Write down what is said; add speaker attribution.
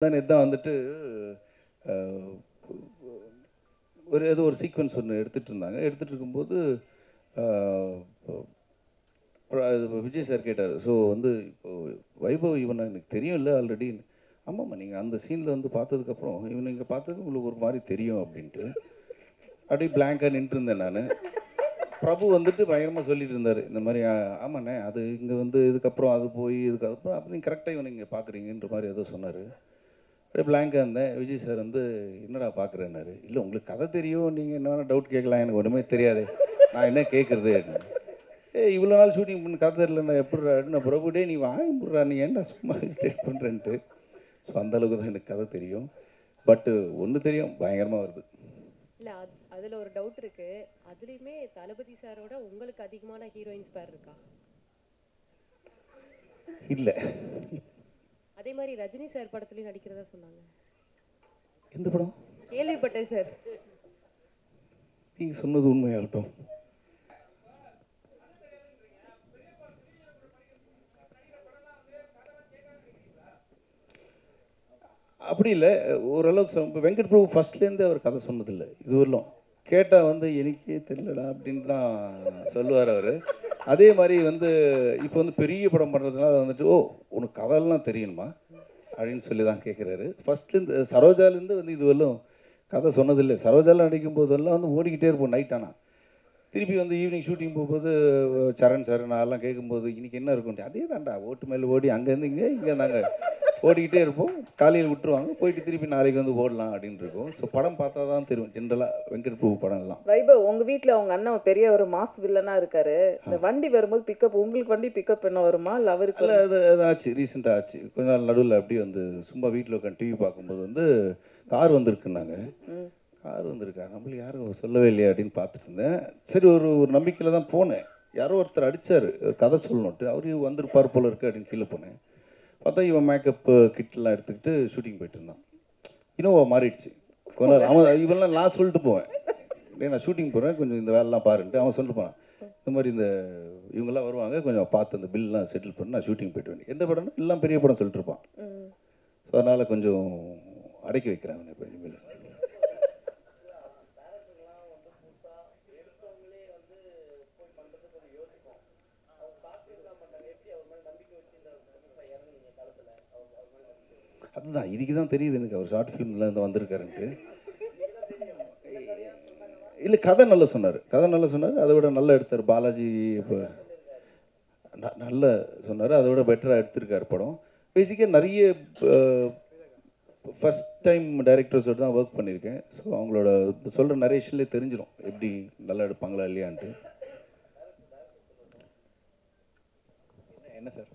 Speaker 1: தான் வந்துட்டு ஏதோ ஒரு சீக்வன்ஸ் ஒன்று எடுத்துகிட்டு இருந்தாங்க. எடுத்துகிட்டு இருக்கும்போது விஜய் சார் கேட்டார். ஸோ வந்து இப்போது வைபவ் இவனை எனக்கு தெரியும் இல்லை ஆல்ரெடி. ஆமாம்மா, நீங்கள் அந்த சீனில் வந்து பார்த்ததுக்கப்புறம் இவனை இங்கே பார்த்தது உங்களுக்கு ஒரு மாதிரி தெரியும் அப்படின்ட்டு அப்படியே பிளாங்காக நின்றுருந்தேன் நான். பிரபு வந்துட்டு பயங்கரமாக சொல்லிட்டு இருந்தார் இந்த மாதிரி. ஆமாண்ணே, அது இங்கே வந்து இதுக்கப்புறம் அது போய் இதுக்கப்புறம் அப்போ நீங்கள் கரெக்டாக இவனை இங்கே பார்க்குறீங்கன்ற மாதிரி ஏதோ சொன்னார். அப்படியே பிளாங்காக இருந்தேன். விஜய் சார் வந்து என்னடா பார்க்குறேன்னாரு. இல்லை உங்களுக்கு கதை தெரியும், நீங்கள் என்ன வேணால் டவுட் கேட்கலாம், எனக்கு ஒன்றுமே தெரியாது, நான் என்ன கேட்குறது அப்படின்னு. இவ்வளோ நாள் ஷூட்டிங் பண்ண கதை இல்லைண்ணா எப்படிடா நான் பிரபு டே நீ வாங்கிடுறா, நீ ஏன்டா சும்மா இரிட்டேட் பண்ணுறேன்ட்டு. ஸோ அந்தளவுக்கு தான் எனக்கு கதை தெரியும். பட்டு ஒன்று தெரியும், பயங்கரமாக வருது.
Speaker 2: இல்லை அதில் ஒரு டவுட் இருக்குது. அதுலேயுமே தளபதி சாரோட உங்களுக்கு அதிகமான ஹீரோயின்ஸ் பேர் இருக்கா?
Speaker 1: இல்லை.
Speaker 2: அதே மாதிரி ரஜினி சார் படத்துலையும் நடிக்கிறதா சொன்னாங்க.
Speaker 1: எந்த படம்?
Speaker 2: கேள்விப்பட்டேன் சார்.
Speaker 1: நீங்கள் சொன்னது உண்மையாகட்டும். அப்படி இல்லை, ஓரளவுக்கு இப்போ வெங்கட் பிரபு ஃபர்ஸ்ட்லேருந்து அவர் கதை சொன்னதில்லை இது வரலும். கேட்டால் வந்து எனக்கே தெரியலடா அப்படின்னு தான் சொல்லுவார் அவர். அதே மாதிரி வந்து இப்போ வந்து பெரிய படம் பண்ணுறதுனால வந்துட்டு உனக்கு கதையெல்லாம் தெரியணுமா அப்படின்னு சொல்லி தான் கேட்குறாரு. ஃபஸ்ட்லேருந்து சரோஜாலேருந்து வந்து இது வரலும் கதை சொன்னதில்லை. சரோஜாவில் நடிக்கும் போதெல்லாம் வந்து ஓடிக்கிட்டே இருப்போம் நைட். ஆனால் திருப்பி வந்து ஈவினிங் ஷூட்டிங் போகும்போது சரண் சார் நான் எல்லாம் கேட்கும்போது இன்றைக்கி என்ன இருக்குன்ட்டு அதே தான்டா ஓட்டு மேலே ஓடி அங்கேருந்து இங்கே நாங்கள் ஓடிக்கிட்டே இருப்போம். காலையில் விட்டுருவாங்க, போயிட்டு திருப்பி நாளைக்கு வந்து ஓடலாம் அப்படின்னு இருக்கும். ஸோ படம் பார்த்தா தான் தெரியும் ஜென்ரலாக வெங்கட் பிரபு படம்லாம்.
Speaker 3: வைபவ், உங்கள் வீட்டில் அவங்க அண்ணன் பெரிய ஒரு மாஸ் வில்லனாக இருக்காரு. இந்த வண்டி வரும்போது பிக்கப் உங்களுக்கு வண்டி பிக்கப் பண்ண வருமா இல்லை அவருக்கு?
Speaker 1: இல்லை, அது ஆச்சு, ரீசெண்டாக ஆச்சு. கொஞ்ச நாள் நடுவில் அப்படியே வந்து சும்மா வீட்டில் உட்காந்து டிவி பார்க்கும்போது வந்து கார் வந்திருக்குன்னாங்க. கார் வந்திருக்கா, நம்மளுக்கு யாரும் சொல்லவே இல்லையா அப்படின்னு பார்த்துட்டு இருந்தேன். சரி, ஒரு நம்பிக்கையில் தான் போனேன். யாரோ ஒருத்தர் அடித்தார் கதை சொல்லணுன்ட்டு, அவரு வந்திருப்பார் போல இருக்குது அப்படின்னு கீழே போனேன். பார்த்தா இவன் மேக்கப்பு கிட்லாம் எடுத்துக்கிட்டு ஷூட்டிங் போயிட்டு இருந்தான். இனோவா மாறிடுச்சு கொஞ்ச நாள். அவன் இவெல்லாம் நான் சொல்லிட்டு போவேன், நான் ஷூட்டிங் போகிறேன் கொஞ்சம் இந்த வேலைலாம் பாருன்ட்டு. அவன் சொல்லிட்டு போனான், இந்த மாதிரி இந்த இவங்கெல்லாம் வருவாங்க கொஞ்சம் பார்த்து அந்த பில்லாம் செட்டில் பண்ணி நான் ஷூட்டிங் போயிட்டு வேண்டிய எந்த படம்னா எல்லாம் பெரிய படம் சொல்லிட்டு இருப்பான். ஸோ அதனால் கொஞ்சம் அடக்கி வைக்கிறேன் அவனை இப்போ இனிமேல். அதுதான் இன்னைக்கு தான் தெரியுது எனக்கு அவர் ஷார்ட் ஃபிலிம்ல இருந்து வந்திருக்காருன்ட்டு. இல்லை, கதை நல்லா சொன்னார், அதை விட நல்லா எடுத்தார் பாலாஜி. இப்போ நல்லா சொன்னார், அதை விட பெட்டராக எடுத்திருக்கார் படம். பேசிக்காக நிறைய ஃபஸ்ட் டைம் டைரக்டர்ஸோடு தான் ஒர்க் பண்ணியிருக்கேன். ஸோ அவங்களோட சொல்கிற நரேஷன்லேயே தெரிஞ்சிடும் எப்படி நல்லா எடுப்பாங்களா இல்லையான்ட்டு. என்ன சார்?